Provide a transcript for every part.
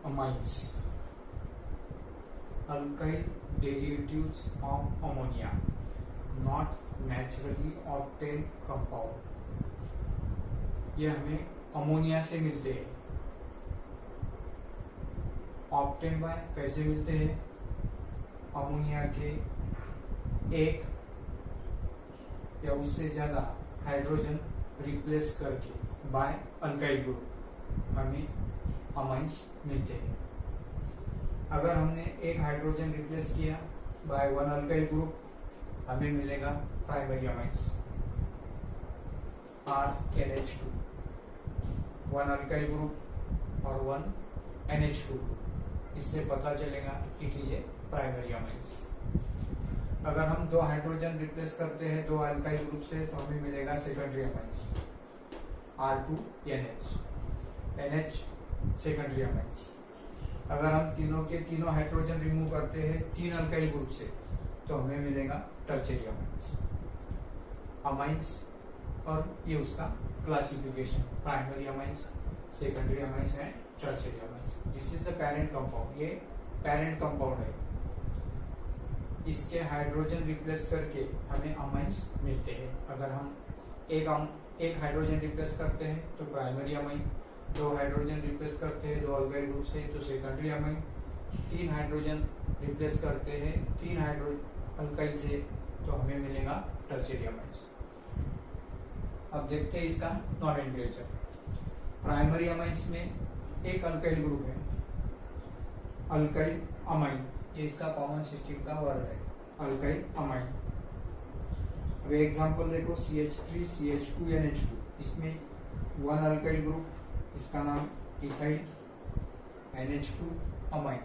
amines, alkyl derivatives of ammonia, not naturally obtained compound. ये हमें ammonia से मिलते हैं. ऑब्टेन बाय कैसे मिलते हैं? अमोनिया के एक या उससे ज्यादा हाइड्रोजन रिप्लेस करके बाय अल्काइल ग्रुप हमें अमाइंस मिलते हैं. अगर हमने एक हाइड्रोजन रिप्लेस किया बाय वन अल्काइल ग्रुप, हमें मिलेगा primary amines RNH2, one alkyl group और वन NH2. इससे पता चलेगा it is a primary amines. अगर हम दो हाइड्रोजन रिप्लेस करते हैं दो अल्काइल ग्रुप से, तो हमें मिलेगा secondary amines R2NH, NH secondary amines. अगर हम तीनों के तीनों हाइड्रोजन रिमूव करते हैं तीन अल्काइल ग्रुप से, तो हमें मिलेगा टर्शियरी अमाइंस. अमाइंस और ये उसका classification, primary amines, secondary amines and tertiary amines. This is the parent compound. ये पेरेंट कंपाउंड है. इसके हाइड्रोजन रिप्लेस करके हमें अमाइंस मिलते हैं. अगर हम एक हाइड्रोजन रिप्लेस करते हैं तो प्राइमरी अमाइन, दो हाइड्रोजन रिप्लेस करते हैं दो अल्काइल ग्रुप से तो सेकेंडरी अमाइन, तीन हाइड्रोजन रिप्लेस करते हैं तीन अल्काइल से तो हमें मिलेगा टर्शियरी अमाइंस. अब देखते हैं इसका नॉमेनक्लेचर. प्राइमरी अमाइंस में एक अल्काइल ग्रुप है, अल्काइल अमाइन. ये इसका कॉमन सिस्टम का वर्ड है, अल्काइल अमाइन. अब एग्जांपल देखो CH3 CH2 NH2. इसमें वन अल्काइल ग्रुप, इसका नाम इथाइल NH2 अमाइन.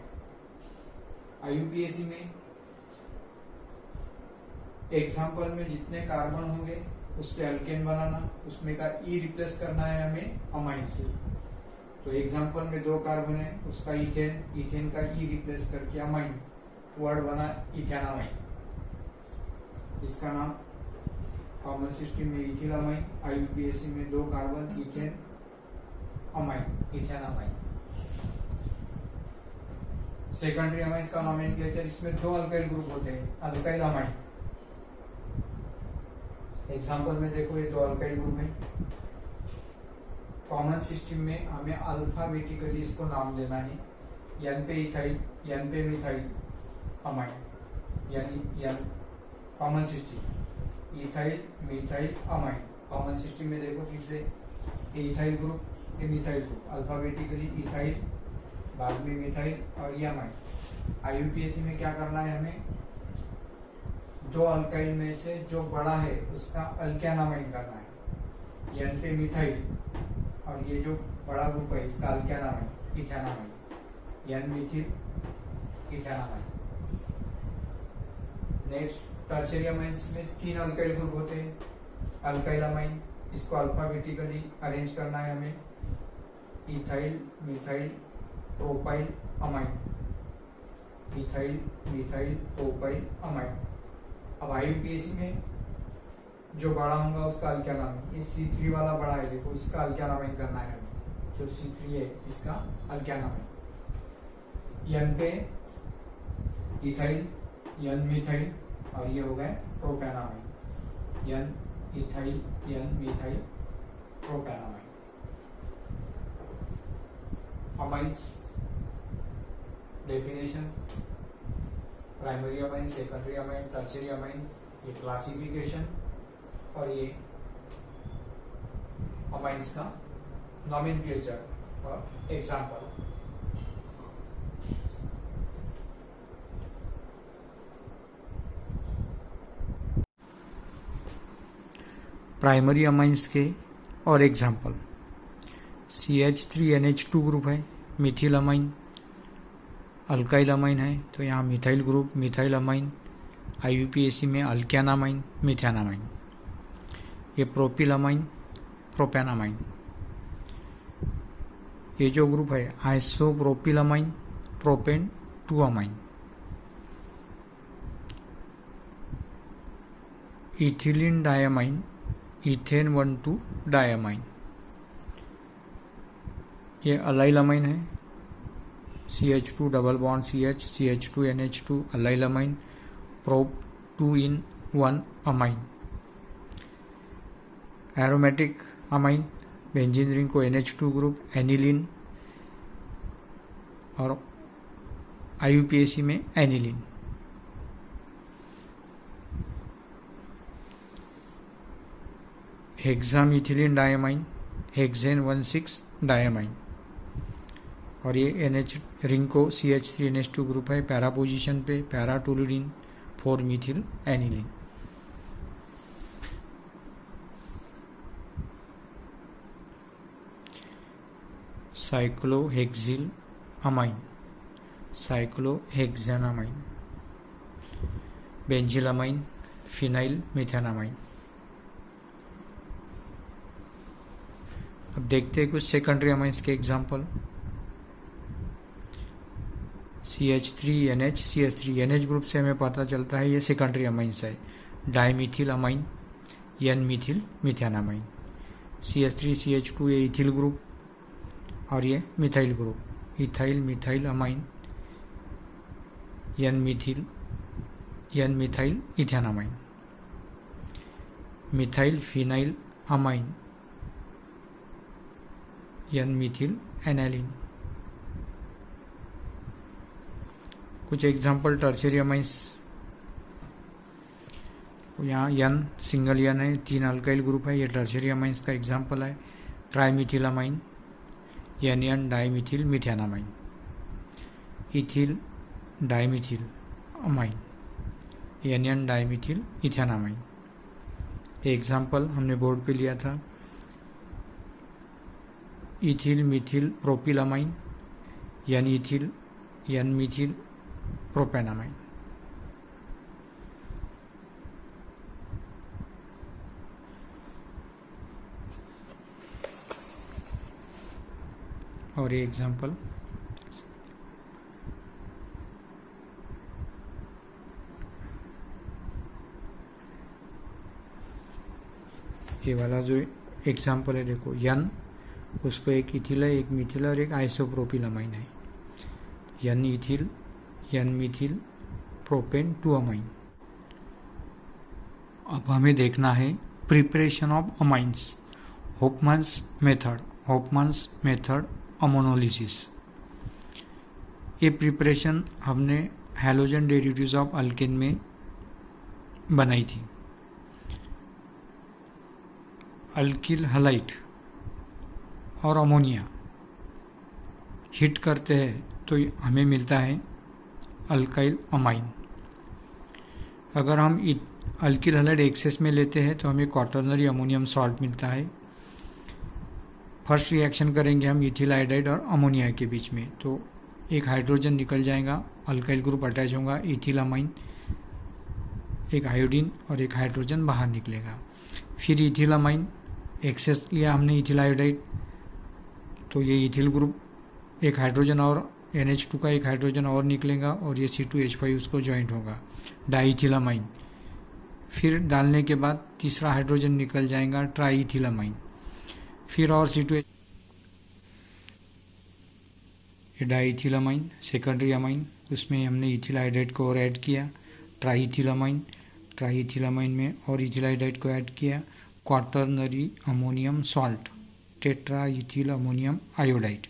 IUPAC में एग्जांपल में जितने कार्बन होंगे उससे अल्केन बनाना, उसमें का ई रिप्लेस करना है हमें अमाइन से. तो एग्जांपल में दो कार्बन है, उसका इथेन, इथेन का ई रिप्लेस करके अमाइन, वर्ड बना इथेनामाइन. इसका नाम कॉमन सिस्टम में इथिल अमाइन. IUPAC में दो carbon ethane amine, ethanamine. Secondary amines का नॉमेनक्लेचर, इसमें दो अल्काइल ग्रुप होते हैं, अल्काइल अमाइन. एग्जांपल में देखो ये दो अल्काइल ग्रुप है. कॉमन सिस्टम में हमें अल्फाबेटिकली इसको नाम देना है. N पे इथाइल, N पे मिथाइल अमाइन, यानी N common system, ethyl methyl amine. Common system में देखो फिर से ये इथाइल ग्रुप, ये मिथाइल ग्रुप, अल्फाबेटिकली इथाइल, बाद में मिथाइल और ये अमाइन. IUPAC में क्या करना है, हमें दो अल्काइल में से जो बड़ा है उसका अल्केन अमाइन करना है. N पे मिथाइल और ये जो बड़ा ग्रुप है इसका alkane amine ethanamine, N Mithil ethanamine. Next tertiary amines में तीन अल्काइल ग्रुप होते हैं, अल्काइल अमाइन. इसको अल्फाबेटिकली अरेंज करना है हमें, ethyl methyl propyl amine, ethyl methyl propyl amine. अब IUPAC में जो बड़ा होगा उसका अल्केन अमाइन, ये C3 वाला बड़ा है देखो, इसका अल्केन अमाइन करना है हमें. जो C3 है इसका अल्केन अमाइन. N पे इथाइल, N मिथाइल और ये हो गए propanamine, N ethyl N methyl propanamine. Amines definition, primary amine, secondary amine, tertiary amine, ये क्लासिफिकेशन और ये अमाइंस का नॉमेनक्लेचर और एग्जांपल. प्राइमरी अमाइंस के और एग्जांपल, CH3NH2 ग्रुप है, मिथिल अमाइन, अल्काइल अमाइन है तो यहाँ methyl group methyl amine. IUPAC में अल्केनामाइन मिथेनामाइन. ये प्रोपिल अमाइन प्रोपेनामाइन. ये जो ग्रुप है isopropyl amine propane 2 amine. Ethylene diamine ethane 1,2 diamine. ये अलाइल अमाइन है, CH2 double bond CH, CH2 NH2 allyl amine, prop 2 in 1 amine. Aromatic amine, benzene ring को NH2 group, aniline, और IUPAC में aniline. हेक्सामिथिलीन diamine, hexane 1,6 diamine, और ये NH ring को CH3NH2 group है, para position पे, para toluidine 4 methyl aniline. Cyclohexyl amine, cyclohexanamine, benzylamine, phenyl methanamine. अब देखते हैं कुछ सेकेंडरी अमाइंस के एग्जाम्पल। CH3NH, CH3NH ग्रुप से हमें पता चलता है ये सेकेंडरी अमाइंस है। Dimethyl amine, N methyl methanamine. CH3CH2 ये इथिल ग्रुप, और ये methyl group, ethyl methyl amine, N methyl ethanamine. Methyl phenyl amine, N methyl aniline. कुछ एग्जाम्पल टर्शियरी अमाइंस, यहाँ N सिंगल N है, 3 अल्काइल ग्रुप है, ये tertiary amines का example है। Trimethyl amine, NN dimethyl methanamine. Ethyl dimethyl amine, NN dimethyl ethanamine. Example हमने board पे लिया था। Ethyl methyl propyl amine, N ethyl N methyl propanamine. और ये एग्जाम्पल ये वाला जो एग्जाम्पल है, देखो N, उसको एक इथिल है, एक मिथिल और एक आइसोप्रोपिल अमाइन है। N ethyl N methyl propane 2 amine. अब हमें देखना है preparation of amines, Hofmann's method ammonolysis. ये प्रिपरेशन हमने हैलोजन डेरिवेटिव्स ऑफ अल्केन में बनाई थी। अल्किल हलाइट और अमोनिया हिट करते हैं तो हमें मिलता है अल्काइल अमाइन। अगर हम अल्किल हलाइड एक्सेस में लेते हैं तो हमें क्वाटरनरी अमोनियम सॉल्ट मिलता है। फर्स्ट रिएक्शन करेंगे हम इथिल आयोडाइड और अमोनिया के बीच में, तो एक हाइड्रोजन निकल जाएगा, अल्काइल ग्रुप अटैच होगा, इथिल अमाइन, एक आयोडीन और एक हाइड्रोजन बाहर निकलेगा। फिर इथिल अमाइन एक्सेस लिया हमने इथिल आयोडाइड, तो ये इथिल ग्रुप एक हाइड्रोजन और NH2 का एक हाइड्रोजन और निकलेगा और ये C2H5 उसको ज्वाइंट होगा, डाईइथिलामाइन। फिर डालने के बाद तीसरा हाइड्रोजन निकल जाएगा, ट्राईइथिलामाइन। फिर और C2H, ये डाईइथिलामाइन सेकेंडरी अमाइन, उसमें हमने इथिल आयोडाइड को और ऐड किया, ट्राईइथिलामाइन। ट्राईइथिलामाइन में और इथिल आयोडाइड को ऐड किया, quaternary ammonium salt, tetraethyl ammonium iodide.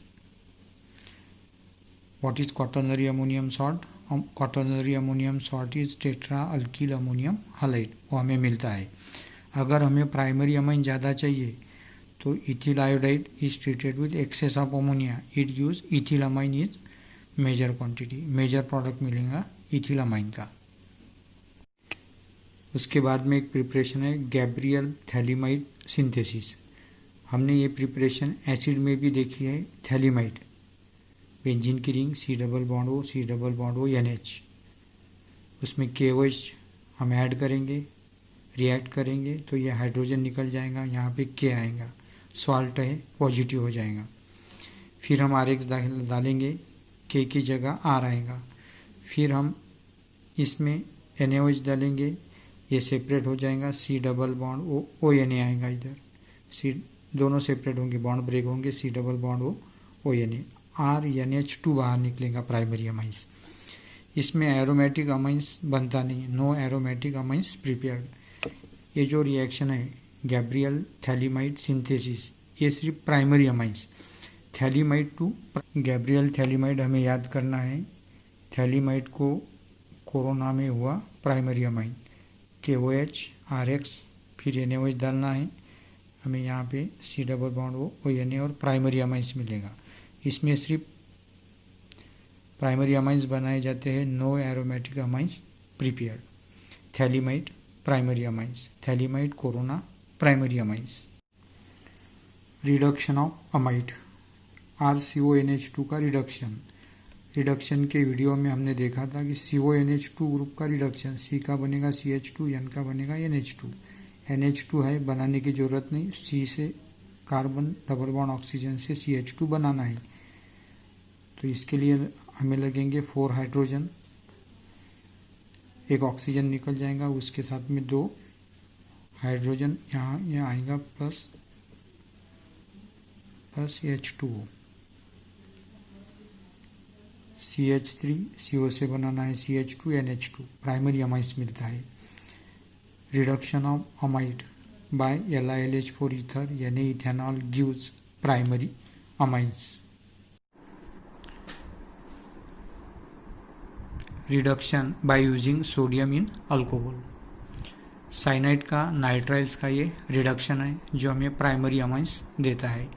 What is quaternary ammonium salt? Quaternary ammonium salt is tetra alkyl ammonium halide, वो हमें मिलता है। अगर हमें प्राइमरी अमाइन ज़्यादा चाहिए तो ethyl iodide is treated with excess of ammonia, it gives ethyl amine is major quantity, major product मिलेगा इथिल अमाइन का। उसके बाद में एक प्रिपरेशन है गैब्रियल थैलीमाइड सिंथेसिस। हमने ये प्रिपरेशन एसिड में भी देखी है, थैलीमाइड, बेंजीन की ring C double bond O C double bond O NH, उसमें KOH हम ऐड करेंगे, रिएक्ट करेंगे तो ये हाइड्रोजन निकल जाएगा, यहाँ पे K आएगा, सॉल्ट है, पॉजिटिव हो जाएगा। फिर हम RX डालेंगे, K की जगह R आएगा। फिर हम इसमें NaOH डालेंगे, ये सेपरेट हो जाएगा, C double bond O ONA आएगा इधर, C दोनों सेपरेट होंगे, बॉन्ड ब्रेक होंगे, C double bond O ONA। RNH2 बाहर निकलेगा प्राइमरी अमाइंस। इसमें एरोमेटिक अमाइंस बनता नहीं, नो एरोमेटिक अमाइंस प्रिपेयर्ड। ये जो रिएक्शन है गैब्रियल थैलीमाइड सिंथेसिस, ये सिर्फ primary amines. Phthalimide to Gabriel phthalimide हमें याद करना है। थैलीमाइड को कोरोना में हुआ प्राइमरी अमाइन, KOH RX फिर NaOH डालना है हमें, यहाँ पे C डबल बॉन्ड ONA और प्राइमरी अमाइंस मिलेगा। इसमें सिर्फ प्राइमरी अमाइंस बनाए जाते हैं, no aromatic amines prepared. Phthalimide primary amines, phthalimide corona primary amines. Reduction of amide, RCONH2 का रिडक्शन के वीडियो में हमने देखा था कि CONH2 ग्रुप का रिडक्शन, C का बनेगा CH2, N का बनेगा NH2। NH2 है, बनाने की जरूरत नहीं, C से कार्बन डबल बॉन्ड ऑक्सीजन से CH2 बनाना है। तो इसके लिए हमें लगेंगे 4 हाइड्रोजन, एक ऑक्सीजन निकल जाएगा, उसके साथ में 2 हाइड्रोजन यहाँ आएगा प्लस H2O, CH3 CO से बनाना है CH2 NH2, प्राइमरी अमाइंस मिलता है। Reduction of amide by LiLH4 ether यानी ethanol gives primary amines. Reduction by using sodium in alcohol, cyanide का नाइट्राइल्स का ये रिडक्शन है जो हमें प्राइमरी अमाइंस देता है।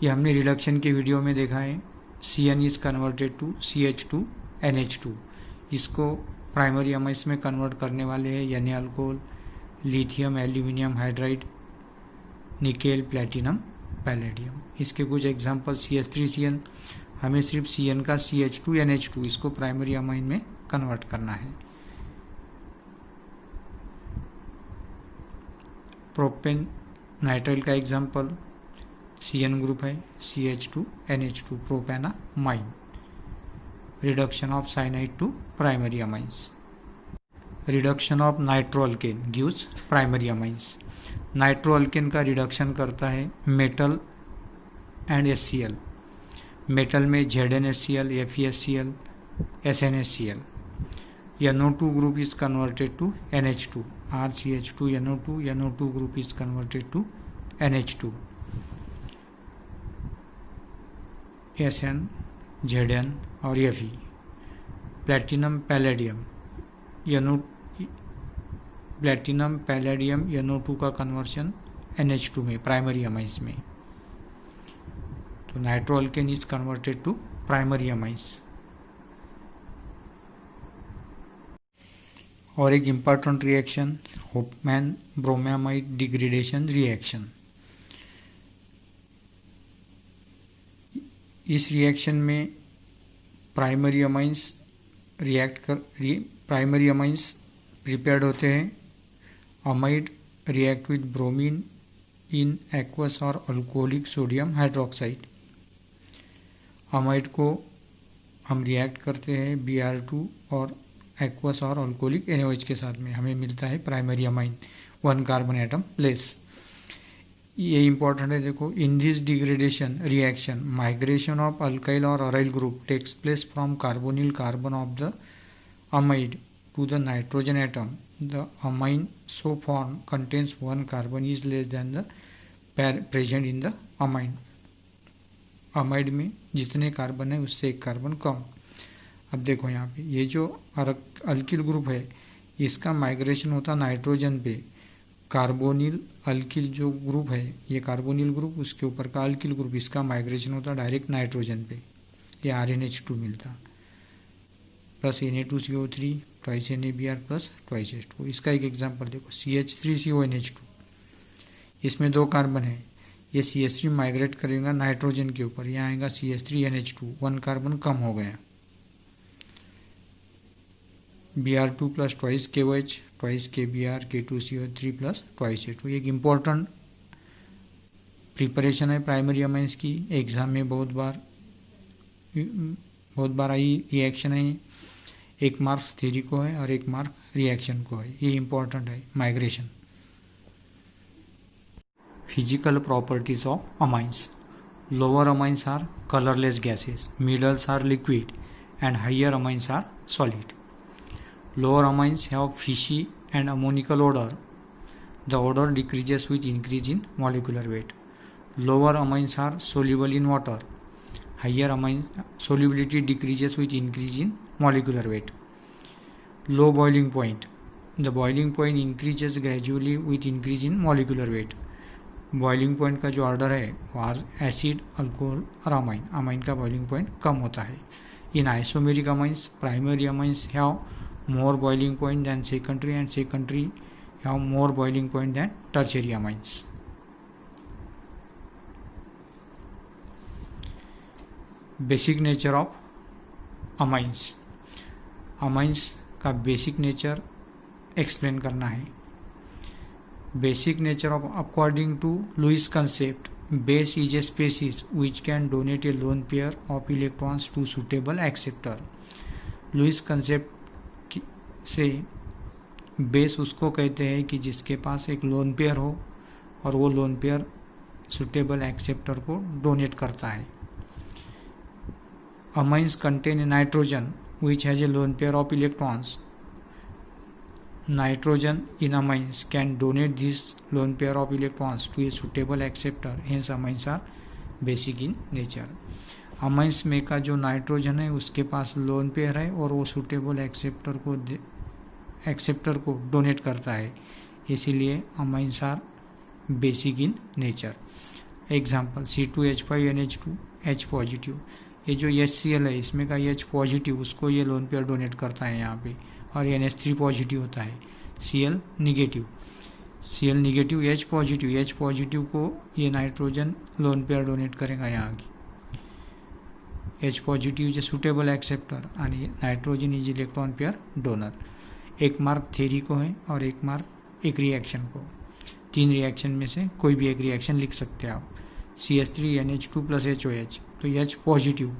ये हमने रिडक्शन के वीडियो में देखा है। CN is converted to CH2 NH2, इसको प्राइमरी अमाइंस में कन्वर्ट करने वाले हैं Na alcohol, lithium aluminium hydride, nickel platinum palladium. इसके कुछ एग्जांपल CH3CN, हमें सिर्फ CN का CH2 NH2 इसको प्राइमरी अमाइन में कन्वर्ट करना है। प्रोपेन नाइट्राइल का एग्जांपल CN ग्रुप है, CH2 NH2 propanamine. Reduction of cyanide to primary amines. Reduction of nitroalkane gives primary amines. Nitroalkane का रिडक्शन करता है मेटल एंड HCl। मेटल में ZnHCl, FeHCl, SnHCl। NO2 group is converted to NH2, RCH2 NO2, NO2 group is converted to NH2, Sn, Zn और Fe। Platinum palladium NO2 का conversion NH2 में primary amines में। तो nitroalkane is converted to primary amines. और एक important reaction Hofmann bromamide degradation reaction. इस reaction में primary amines prepared होते हैं। Amide react with bromine in aqueous और अल्कोहलिक सोडियम हाइड्रोक्साइड। अमाइड को हम रिएक्ट करते हैं Br2 और एक्वस और अल्कोहलिक NaOH के साथ में, हमें मिलता है primary amine, 1 carbon atom less. ये इंपॉर्टेंट है, देखो, in this degradation reaction migration of alkyl और aryl group takes place from carbonyl carbon of the amide to the nitrogen atom. The amine so formed contains 1 carbon is less than the pair present in the amine. Amide में जितने carbon है उससे 1 carbon कम। अब देखो यहाँ पे ये जो अल्किल ग्रुप है इसका माइग्रेशन होता नाइट्रोजन पे। कार्बोनिल अल्किल जो ग्रुप है ये कार्बोनिल ग्रुप, उसके ऊपर का अल्किल ग्रुप, इसका माइग्रेशन होता डायरेक्ट नाइट्रोजन पे, ये RNH2 मिलता plus Na2CO3 twice NaBr plus twice H2। इसका एक एग्जांपल देखो CH3CONH2, इसमें 2 कार्बन है, ये CH3 माइग्रेट करेगा नाइट्रोजन के ऊपर, यहाँ आएगा CH3NH2, 1 कार्बन कम हो गया। Br2 plus twice KOH twice KBr K2CO3 plus twice H2। एक इम्पोर्टेंट प्रिपरेशन है प्राइमरी अमाइंस की, एग्जाम में बहुत बार आई रिएक्शन है। 1 मार्क्स थ्योरी को है और 1 मार्क रिएक्शन को है, ये इंपॉर्टेंट है migration. Physical properties of amines. Lower amines are colorless gases, middles are liquid, and higher amines are solid. Lower amines have fishy and ammoniacal odor. The odor decreases with increase in molecular weight. Lower amines are soluble in water. Higher amines solubility decreases with increase in molecular weight. Low boiling point. The boiling point increases gradually with increase in molecular weight. Boiling point का जो order है वो acid, alcohol और amine, amine का boiling point कम होता है. In isomeric amines, primary amines have more boiling point than secondary and secondary have more boiling point than tertiary amines. Basic nature of amines. Amines का basic nature explain करना है. Basic nature of, according to Lewis concept, base is a species which can donate a lone pair of electrons to suitable acceptor. Lewis concept से base उसको कहते हैं कि जिसके पास एक लोन पेयर हो और वो लोन पेयर सुटेबल एक्सेप्टर को डोनेट करता है. Amines contain nitrogen which has a lone pair of electrons. Nitrogen in amines can donate this lone pair of electrons to a suitable acceptor. Hence amines are basic in nature. Amines में का जो nitrogen है उसके पास lone pair है और वो suitable acceptor को donate करता है, इसीलिए amines are basic in nature. Example C2H5NH2 H positive. ये जो HCl है इसमें का H पॉजिटिव उसको ये लोन पेयर डोनेट करता है यहाँ पे, और NH3 पॉजिटिव होता है. Cl निगेटिव H पॉजिटिव को ये नाइट्रोजन लोन पेयर डोनेट करेगा यहाँ की. H positive is a suitable acceptor आणि nitrogen is electron pair donor. एक मार्क थ्योरी को है और एक मार्क एक रिएक्शन को. 3 रिएक्शन में से कोई भी एक रिएक्शन लिख सकते हैं आप. CH3NH2 + HOH. तो H पॉजिटिव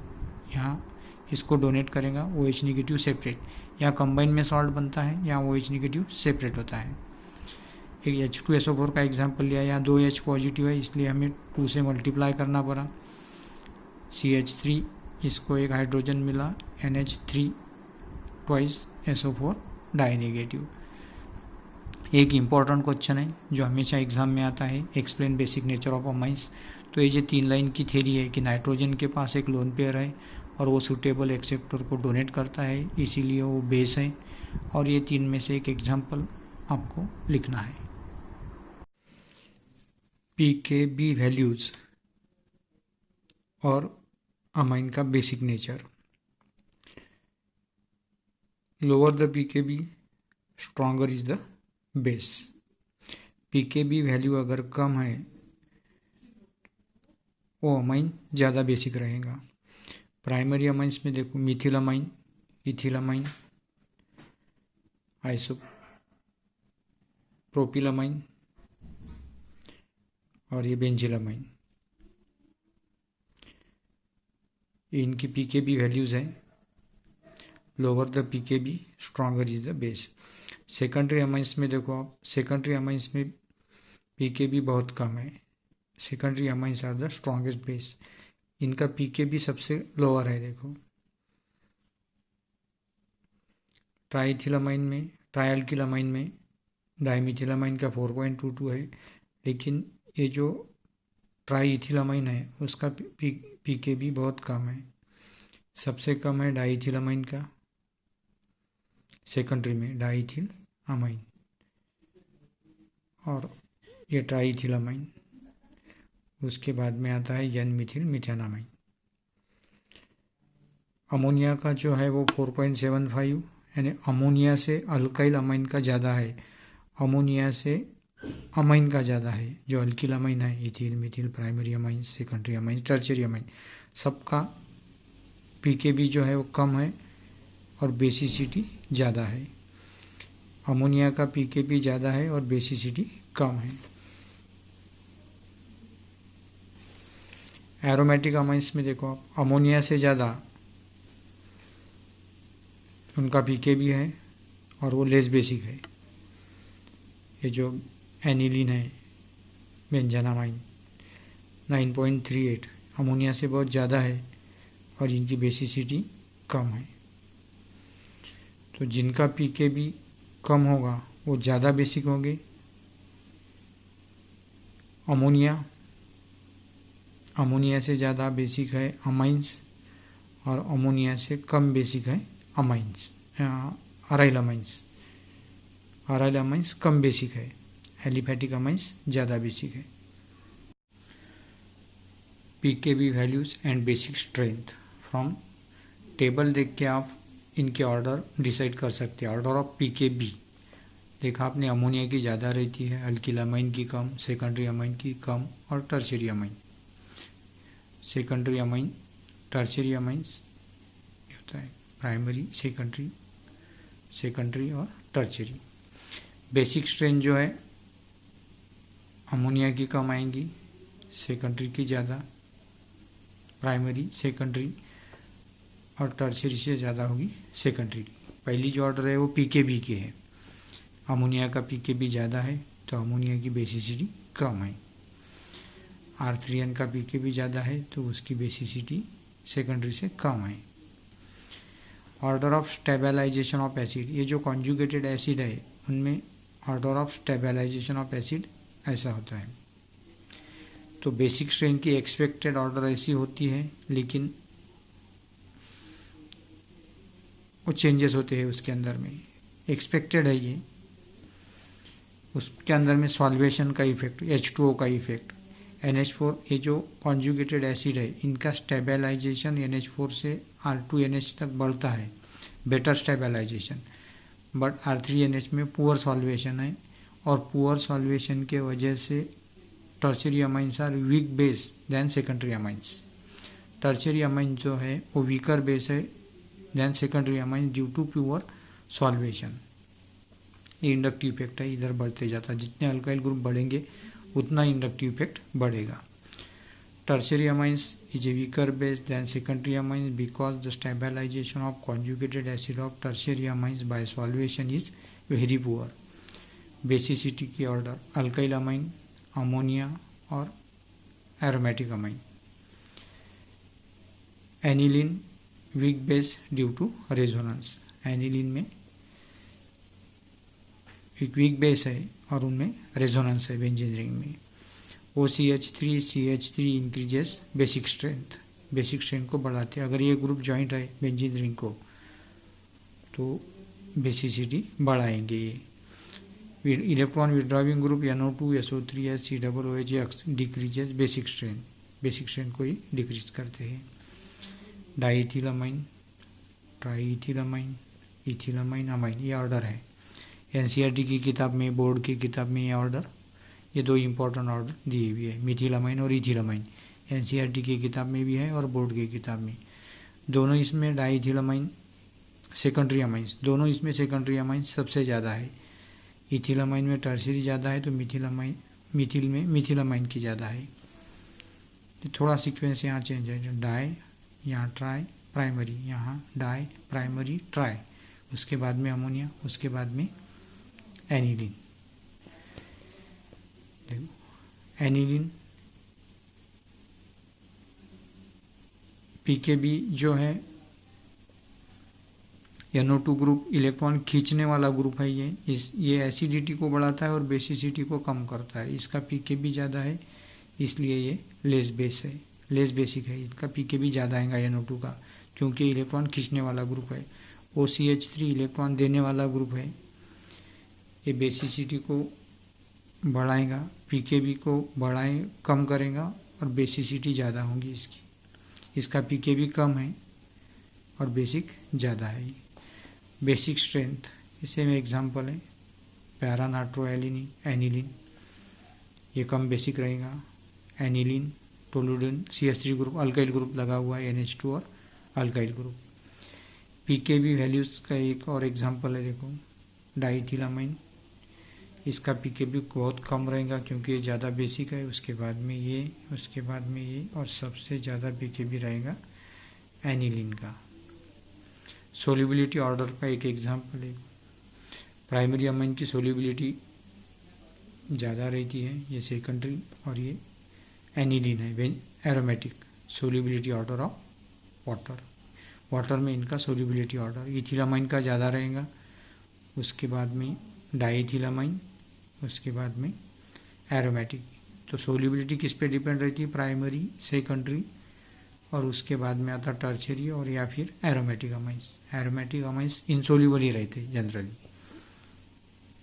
यहाँ इसको डोनेट करेगा, OH निगेटिव सेपरेट. या कंबाइन में सॉल्ट बनता है या OH निगेटिव सेपरेट होता है. एक H2SO4 का एग्जांपल लिया, यहाँ 2 H पॉजिटिव है इसलिए हमें 2 से मल्टीप्लाई करना पड़ा. CH3 इसको एक हाइड्रोजन मिला, NH3 twice SO4 die negative. एक इम्पॉर्टेंट क्वेश्चन है जो हमेशा एग्जाम में आता है, explain basic nature of amines. तो ये जो 3 लाइन की थ्योरी है कि नाइट्रोजन के पास एक लोन पेयर है और वो सूटेबल एक्सेप्टर को डोनेट करता है, इसीलिए वो बेस है. और ये 3 में से एक एग्जाम्पल आपको लिखना है. pKb वैल्यूज और अमाइन का basic nature. Lower the pKb stronger is the base. pKb value अगर कम है वो अमाइन ज़्यादा बेसिक रहेगा. प्राइमरी अमाइंस में देखो मिथिलामाइन, इथिलामाइन, आइसोप्रोपिलामाइन और ये बेंजिलामाइन. इनकी pKb वैल्यूज हैं. Lower the pKb stronger is the base. Secondary amines में देखो आप, सेकेंडरी अमाइंस में pKb बहुत कम है. Secondary amines are the strongest base. इनका pKb सबसे लोअर है. देखो ट्राइथिलामाइन में, ट्राइअल्किलामाइन में डाइमिथिलामाइन का 4.22 है, लेकिन ये जो ट्राइइथिलामाइन है उसका pKb बहुत कम है. सबसे कम है डाइइथिलामाइन का, सेकेंडरी में डाइइथिल अमाइन, और ये ट्राइइथिलामाइन. उसके बाद में आता है N-मिथिल मिथेनामाइन. अमोनिया का जो है वो 4.75, यानी अमोनिया से अल्काइल अमाइन का ज़्यादा है, अमोनिया से अमाइन का ज़्यादा है. जो अल्किल अमाइन है, ethyl, Mithil, primary amine, secondary amine, tertiary amine, सबका pKb जो है वो कम है और बेसिसिटी ज़्यादा है. अमोनिया का pKb ज़्यादा है और बेसिसिटी कम है. एरोमेटिक अमाइंस में देखो आप, अमोनिया से ज़्यादा उनका pKb है और वो लेस बेसिक है. ये जो एनिलीन है, बेंजानामाइन 9.38, अमोनिया से बहुत ज़्यादा है और इनकी बेसिसिटी कम है। तो जिनका पीकेबी कम होगा वो ज़्यादा बेसिक होंगे। अमोनिया से ज़्यादा बेसिक है अमाइंस और अमोनिया से कम बेसिक है amines, aryl amines. Aryl amines कम बेसिक है, एलिफैटिक अमाइंस ज़्यादा बेसिक है। PKb values and basic strength from table देख के आप इनके ऑर्डर डिसाइड कर सकते हैं। ऑर्डर ऑफ पीकेबी देखा आपने, अमोनिया की ज़्यादा रहती है, अल्किल अमाइन की कम, सेकेंडरी अमाइन की कम और tertiary amine. Secondary amine, tertiary amines होता है प्राइमरी, सेकेंडरी और टर्शियरी। बेसिक स्ट्रेंथ जो है अमोनिया की कम आएंगी, सेकेंडरी की ज़्यादा, प्राइमरी, सेकेंडरी और टर्शियरी से ज़्यादा होगी सेकेंडरी की। पहली जो ऑर्डर है वो पीकेबी के है। अमोनिया का पीकेबी ज़्यादा है तो अमोनिया की बेसिसिटी कम है। R3N का पीकेबी ज़्यादा है तो उसकी बेसिसिटी सेकेंडरी से कम है। Order of stabilisation of acid, ये जो कॉन्जुगेटेड एसिड है उनमें order of stabilisation of acid ऐसा होता है। तो बेसिक स्ट्रेन की एक्सपेक्टेड ऑर्डर ऐसी होती है, लेकिन वो चेंजेस होते हैं उसके अंदर में। एक्सपेक्टेड है ये, उसके अंदर में सॉल्वेशन का इफेक्ट, H2O का इफेक्ट, NH4, ये जो कॉन्जुगेटेड एसिड है इनका स्टेबलाइजेशन NH4 से R2NH तक बढ़ता है, बेटर स्टेबलाइजेशन। बट R3NH में पुअर सॉल्वेशन है और पुअर सॉल्वेशन के वजह से tertiary amines are weak base than secondary amines. Tertiary amine जो है वो वीकर बेस है than secondary amines due to poor solvation. ये इंडक्टिव इफेक्ट है, इधर बढ़ते जाता है। जितने अल्काइल ग्रुप बढ़ेंगे उतना इंडक्टिव इफेक्ट बढ़ेगा। Tertiary amines is a weaker base than secondary amines because the stabilization of conjugated acid of tertiary amines by solvation is very poor. Basicity की ऑर्डर अल्काइल अमाइन, अमोनिया और aromatic amine. Aniline weak base due to resonance. Aniline में एक weak base है और उनमें resonance है benzene ring में। OCH3 CH3 increases basic strength, basic strength को बढ़ाते हैं। अगर ये ग्रुप जॉइंट है बेंजीन रिंग को तो बेसिसिटी बढ़ाएंगे ये। Electron withdrawing group NO2 SO3 COOH decreases basic strength, basic strength को ही डिक्रीज करते हैं। डाईइथिलामाइन, ट्राईइथिलामाइन, इथिलामाइन, अमाइन, ये ऑर्डर है। NCERT की किताब में, बोर्ड की किताब में ये ऑर्डर, ये दो इंपॉर्टेंट ऑर्डर दिए हुए है, मिथिलामाइन और इथिलामाइन। NCERT की किताब में भी है और बोर्ड की किताब में। दोनों इसमें डाईइथिलामाइन सेकेंडरी अमाइंस, दोनों इसमें सेकेंडरी अमाइंस सबसे ज़्यादा है। इथिलामाइन में टर्शियरी ज़्यादा है तो मिथिल में मिथिलामाइन की ज़्यादा है। तो थोड़ा सीक्वेंस यहाँ चेंज है, डाई यहाँ ट्राई, प्राइमरी यहाँ डाई, प्राइमरी ट्राई, उसके बाद में अमोनिया, उसके बाद में एनिलीन। देखो एनिलीन पीकेबी जो है NO2 ग्रुप इलेक्ट्रॉन खींचने वाला ग्रुप है। ये एसिडिटी को बढ़ाता है और बेसिसिटी को कम करता है। इसका पीकेबी ज़्यादा है इसलिए ये लेस बेस है, लेस बेसिक है। इसका पीकेबी ज़्यादा आएगा NO2 का, क्योंकि इलेक्ट्रॉन खींचने वाला ग्रुप है। OCH3 इलेक्ट्रॉन देने वाला ग्रुप है। ये बेसिसिटी को बढ़ाएगा, पीकेबी को कम करेगा और बेसिसिटी ज़्यादा होगी इसकी। इसका पीकेबी कम है और बेसिक ज़्यादा है। बेसिक स्ट्रेंथ इसे में एग्जांपल है पैरानाइट्रोएलिनी, एनिलीन, ये कम बेसिक रहेगा। Aniline, toluidine, CH3 group, alkyl group लगा हुआ है, NH2 और अल्काइल ग्रुप। पीकेबी वैल्यूज़ का एक और एग्जांपल है, देखो डाईइथिलामाइन, इसका पीकेबी बहुत कम रहेगा क्योंकि ये ज़्यादा बेसिक है। उसके बाद में ये, उसके बाद में ये, और सबसे ज़्यादा पीकेबी रहेगा एनिलीन का। सोल्युबिलिटी ऑर्डर का एक एग्जांपल है, प्राइमरी अमाइन की सोल्युबिलिटी ज़्यादा रहती है, ये सेकेंडरी, और ये एनिलीन है aromatic. Solubility order of water. Water में इनका सोल्यूबिलिटी ऑर्डर इथिलामाइन का ज़्यादा रहेगा, उसके बाद में डाइथिलामाइन, उसके बाद में एरोमेटिक। तो सोल्यूबिलिटी किस पे डिपेंड रहती है? प्राइमरी, सेकेंडरी और उसके बाद में आता टर्शियरी और या फिर aromatic amines. Aromatic amines insoluble ही रहते जनरली।